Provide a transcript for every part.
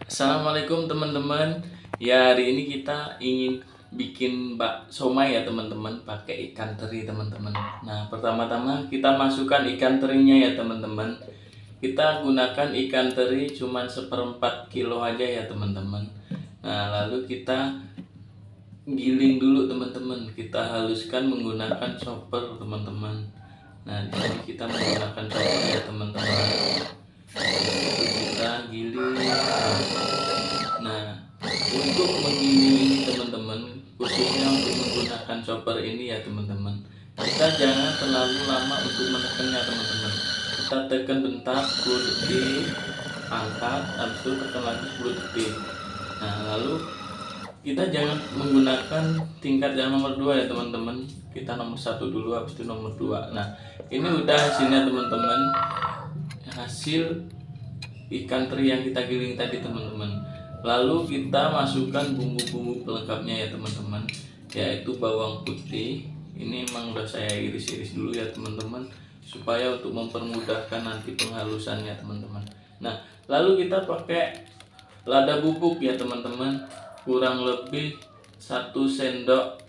Assalamualaikum teman-teman. Ya, hari ini kita ingin bikin somai ya teman-teman, pakai ikan teri teman-teman. Nah, pertama-tama kita masukkan ikan terinya ya teman-teman. Kita gunakan ikan teri cuman 1/4 kilo aja ya teman-teman. Nah, lalu kita giling dulu teman-teman. Kita haluskan menggunakan chopper teman-teman. Nah, di sini kita menggunakan chopper ya teman-teman. Kita giling. Nah, untuk menggiling ini teman-teman, khususnya untuk menggunakan chopper ini ya teman-teman, kita jangan terlalu lama untuk menekannya teman-teman. Kita tekan bentar 10 detik, angkat, habis itu tekan lagi 10 detik. Nah, lalu kita jangan menggunakan tingkat yang nomor 2 ya teman-teman. Kita nomor 1 dulu, habis itu nomor 2. Nah, ini udah hasilnya teman-teman. Hasil ikan teri yang kita giling tadi teman-teman. Lalu kita masukkan bumbu-bumbu pelengkapnya ya teman-teman, yaitu bawang putih. Ini memang udah saya iris-iris dulu ya teman-teman, supaya untuk mempermudahkan nanti penghalusannya teman-teman. Nah, lalu kita pakai lada bubuk ya teman-teman, kurang lebih 1 sendok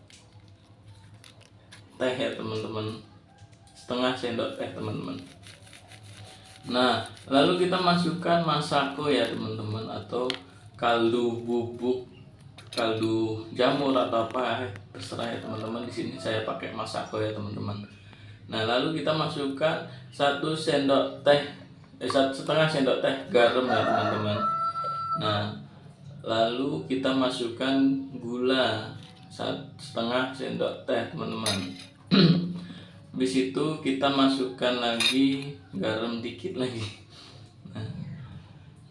teh ya teman-teman, setengah sendok teh teman-teman. Nah, lalu kita masukkan masako ya teman-teman, atau kaldu bubuk, kaldu jamur atau apa terserah ya teman-teman. Di sini saya pakai masako ya teman-teman. Nah, lalu kita masukkan 1 sendok teh, 1,5 sendok teh garam ya teman-teman. Nah, lalu kita masukkan gula 1,5 sendok teh teman-teman. Habis itu kita masukkan lagi garam dikit lagi. Nah,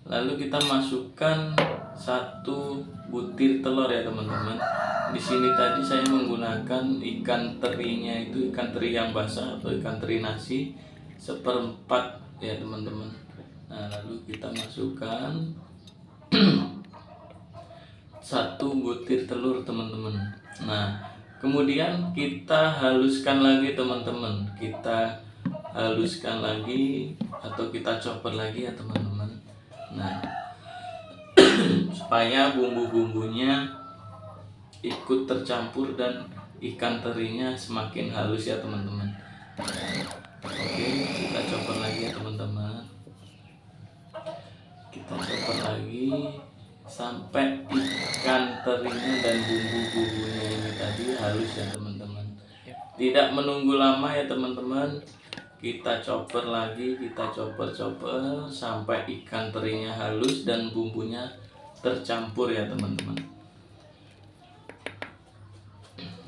lalu kita masukkan 1 butir telur ya teman-teman. Di sini tadi saya menggunakan ikan terinya, itu ikan teri yang basah atau ikan teri nasi 1/4 ya teman-teman. Nah, lalu kita masukkan 1 butir telur teman-teman. Nah, kemudian kita haluskan lagi teman-teman. Kita haluskan lagi atau kita chopper lagi ya teman-teman. Nah, supaya bumbu-bumbunya ikut tercampur dan ikan terinya semakin halus ya teman-teman. Oke, kita chopper lagi ya teman-teman. Kita chopper lagi sampai ikan terinya dan bumbu-bumbunya ini tadi halus ya teman-teman. Tidak menunggu lama ya teman-teman. Kita chopper lagi, kita chopper sampai ikan terinya halus dan bumbunya tercampur ya teman-teman.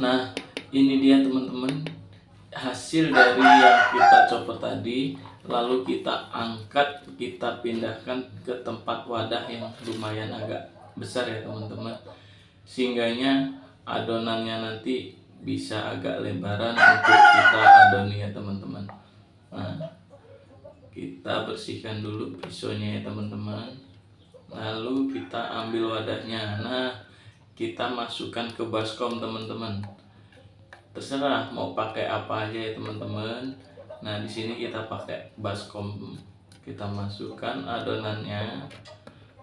Nah, ini dia teman-teman hasil dari yang kita chopper tadi. Lalu kita angkat, kita pindahkan ke tempat wadah yang lumayan agak besar ya teman-teman, sehingganya adonannya nanti bisa agak lebaran untuk kita adoni ya teman-teman. Nah, kita bersihkan dulu pisaunya ya teman-teman, lalu kita ambil wadahnya. Nah, kita masukkan ke baskom teman-teman, terserah mau pakai apa aja ya teman-teman. Nah, di sini kita pakai baskom. Kita masukkan adonannya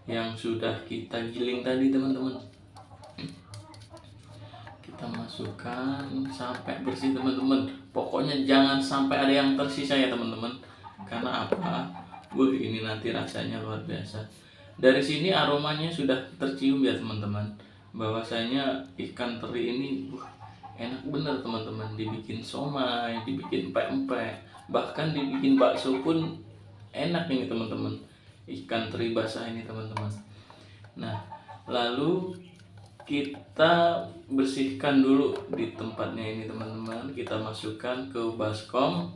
yang sudah kita giling tadi teman-teman. Kita masukkan sampai bersih teman-teman. Pokoknya jangan sampai ada yang tersisa ya teman-teman. Karena apa? Ini nanti rasanya luar biasa. Dari sini aromanya sudah tercium ya teman-teman, bahwasanya ikan teri ini enak bener teman-teman. Dibikin somai, dibikin empek-empek, bahkan dibikin bakso pun enak ini teman-teman, ikan teri basah ini teman-teman. Nah, lalu kita bersihkan dulu di tempatnya ini teman-teman. Kita masukkan ke baskom.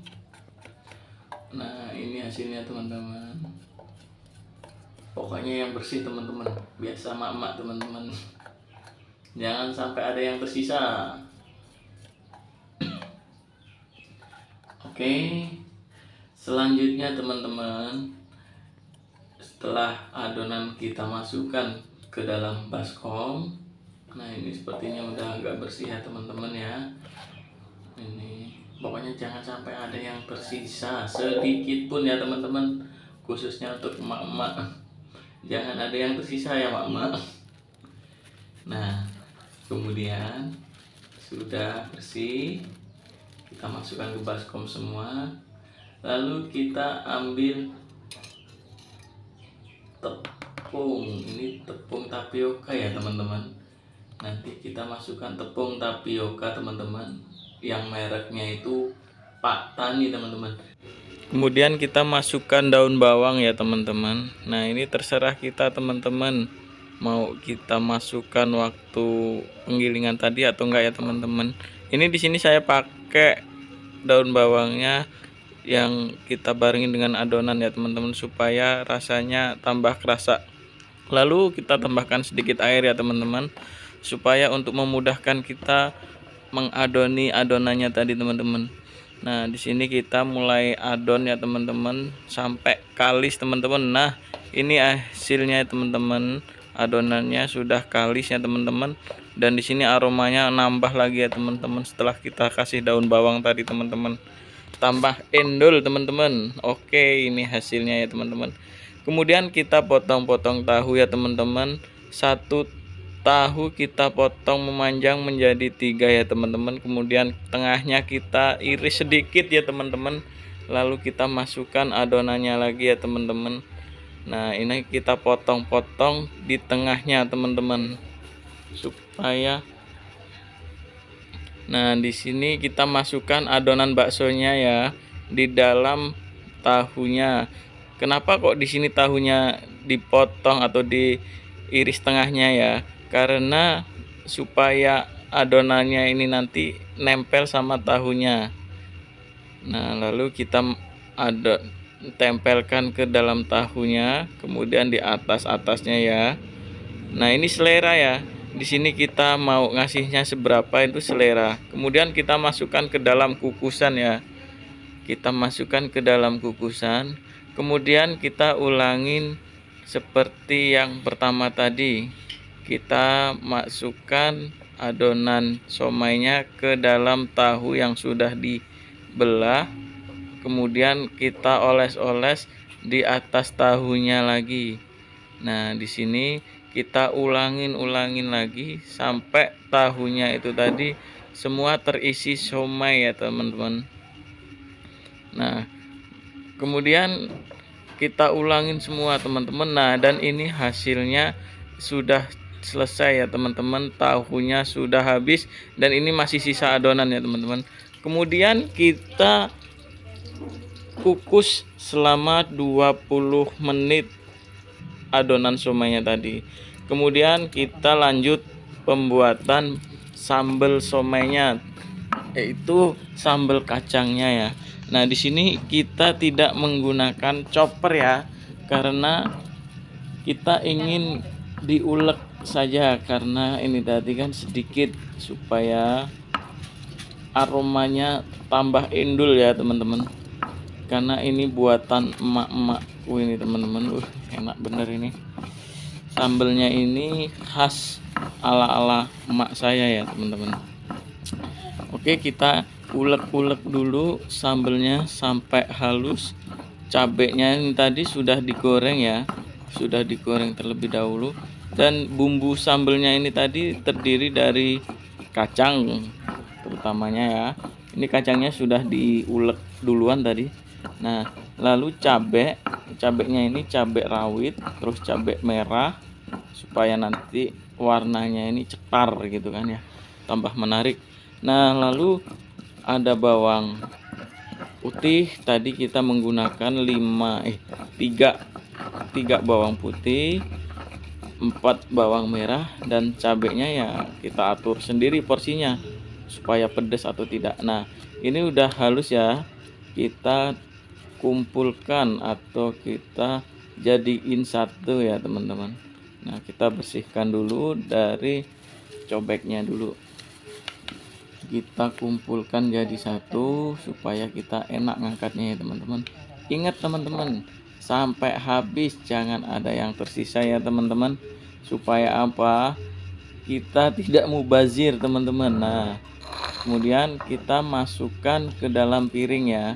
Nah, ini hasilnya teman-teman. Pokoknya yang bersih teman-teman, biasa mak-mak teman-teman. Jangan sampai ada yang tersisa. Oke, selanjutnya teman-teman, setelah adonan kita masukkan ke dalam baskom, nah ini sepertinya udah agak bersih ya teman-teman ya. Ini pokoknya jangan sampai ada yang tersisa sedikit pun ya teman-teman, khususnya untuk emak-emak. jangan ada yang tersisa ya Mama. Nah, kemudian sudah bersih, kita masukkan ke baskom semua. Lalu kita ambil tepung, ini tepung tapioka ya teman-teman. Nanti kita masukkan tepung tapioka teman-teman, yang mereknya itu Pak Tani teman-teman. Kemudian kita masukkan daun bawang ya teman-teman. Nah ini terserah kita teman-teman, mau kita masukkan waktu penggilingan tadi atau enggak ya teman-teman. Ini di sini saya pakai daun bawangnya yang kita barengin dengan adonan ya teman-teman, supaya rasanya tambah kerasa. Lalu kita tambahkan sedikit air ya teman-teman, supaya untuk memudahkan kita mengadoni adonannya tadi teman-teman. Nah di sini kita mulai adon ya teman-teman sampai kalis teman-teman. Nah ini hasilnya teman-teman, adonannya sudah kalis ya teman-teman. Dan di sini aromanya nambah lagi ya teman-teman setelah kita kasih daun bawang tadi teman-teman. Tambah endol teman-teman. Oke, ini hasilnya ya teman-teman. Kemudian kita potong-potong tahu ya teman-teman. Satu tahu kita potong memanjang menjadi 3 ya teman-teman. Kemudian tengahnya kita iris sedikit ya teman-teman. Lalu kita masukkan adonannya lagi ya teman-teman. Nah ini kita potong-potong di tengahnya teman-teman, supaya nah di sini kita masukkan adonan baksonya ya di dalam tahunya. Kenapa kok di sini tahunya dipotong atau diiris tengahnya ya? Karena supaya adonannya ini nanti nempel sama tahunya. Nah lalu kita tempelkan ke dalam tahunya, kemudian di atasnya ya. Nah ini selera ya, di sini kita mau ngasihnya seberapa itu selera. Kemudian kita masukkan ke dalam kukusan ya, kita masukkan ke dalam kukusan. Kemudian kita ulangin seperti yang pertama tadi, kita masukkan adonan somainya ke dalam tahu yang sudah dibelah. Kemudian kita oles-oles di atas tahunya lagi. Nah di sini kita ulangin lagi sampai tahunya itu tadi semua terisi somai ya teman-teman. Nah kemudian kita ulangin semua teman-teman. Nah dan ini hasilnya sudah selesai ya teman-teman, tahunya sudah habis dan ini masih sisa adonan ya teman-teman. Kemudian kita kukus selama 20 menit adonan somainya tadi. Kemudian kita lanjut pembuatan sambal somainya, yaitu sambal kacangnya ya. Nah di sini kita tidak menggunakan chopper ya, karena kita ingin diulek saja, karena ini tadi kan sedikit supaya aromanya tambah endul ya teman-teman. Karena ini buatan emak-emakku ini teman-teman. Enak bener ini. Sambelnya ini khas ala-ala emak saya ya teman-teman. Oke, kita ulek-ulek dulu sambelnya sampai halus. Cabenya ini tadi sudah digoreng ya, sudah digoreng terlebih dahulu. Dan bumbu sambelnya ini tadi terdiri dari kacang terutamanya ya. Ini kacangnya sudah diulek duluan tadi. Nah lalu cabenya ini cabai rawit, terus cabai merah, supaya nanti warnanya ini cetar gitu kan ya, tambah menarik. Nah lalu ada bawang putih, tadi kita menggunakan 3 bawang putih, 4 bawang merah, dan cabenya ya kita atur sendiri porsinya supaya pedas atau tidak. Nah ini udah halus ya, kita kumpulkan atau kita jadiin satu ya teman-teman. Nah kita bersihkan dulu dari cobeknya dulu, kita kumpulkan jadi satu supaya kita enak ngangkatnya ya teman-teman. Ingat teman-teman, sampai habis, jangan ada yang tersisa ya teman-teman, supaya apa, kita tidak mubazir teman-teman. Nah kemudian kita masukkan ke dalam piring ya,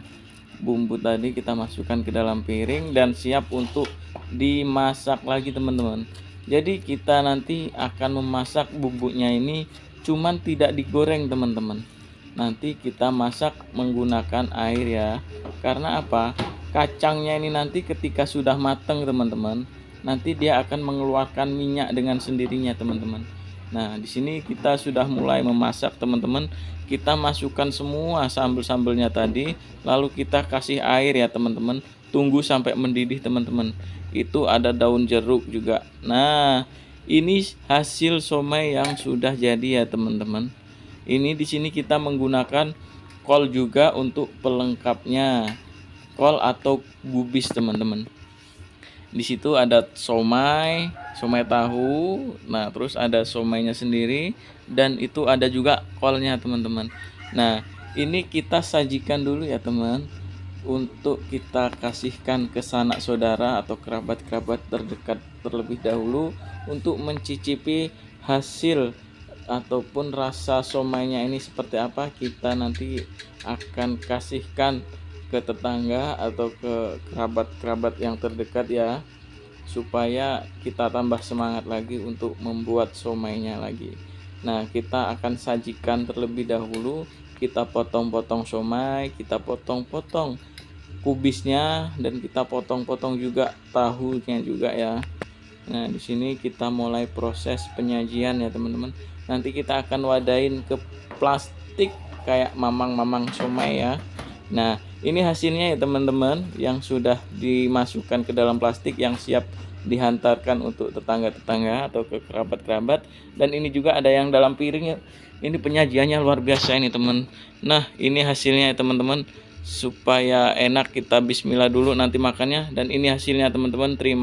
bumbu tadi kita masukkan ke dalam piring dan siap untuk dimasak lagi teman-teman. Jadi kita nanti akan memasak bumbunya ini cuman tidak digoreng teman-teman. Nanti kita masak menggunakan air ya. Karena apa? Kacangnya ini nanti ketika sudah matang teman-teman, nanti dia akan mengeluarkan minyak dengan sendirinya teman-teman. Nah, di sini kita sudah mulai memasak teman-teman. Kita masukkan semua sambal-sambalnya tadi, lalu kita kasih air ya teman-teman. Tunggu sampai mendidih teman-teman. Itu ada daun jeruk juga. Nah, ini hasil somai yang sudah jadi ya teman-teman. Ini di sini kita menggunakan kol juga untuk pelengkapnya. Kol atau gubis teman-teman. Di situ ada somai tahu. Nah, terus ada somainya sendiri dan itu ada juga kolnya teman-teman. Nah, ini kita sajikan dulu ya teman, untuk kita kasihkan ke sanak saudara atau kerabat-kerabat terdekat terlebih dahulu untuk mencicipi hasil ataupun rasa somainya ini seperti apa. Kita nanti akan kasihkan ke tetangga atau ke kerabat-kerabat yang terdekat ya, supaya kita tambah semangat lagi untuk membuat somainya lagi. Nah, kita akan sajikan terlebih dahulu. Kita potong-potong somai, kita potong-potong kubisnya, dan kita potong-potong juga tahunya juga ya. Nah, di sini kita mulai proses penyajian ya teman-teman. Nanti kita akan wadahin ke plastik kayak mamang-mamang somai ya. Nah, ini hasilnya ya teman-teman, yang sudah dimasukkan ke dalam plastik yang siap dihantarkan untuk tetangga-tetangga atau ke kerabat-kerabat. Dan ini juga ada yang dalam piring ya. Ini penyajiannya luar biasa ini teman. Nah, ini hasilnya ya teman-teman. Supaya enak kita bismillah dulu nanti makannya. Dan ini hasilnya teman-teman. Terima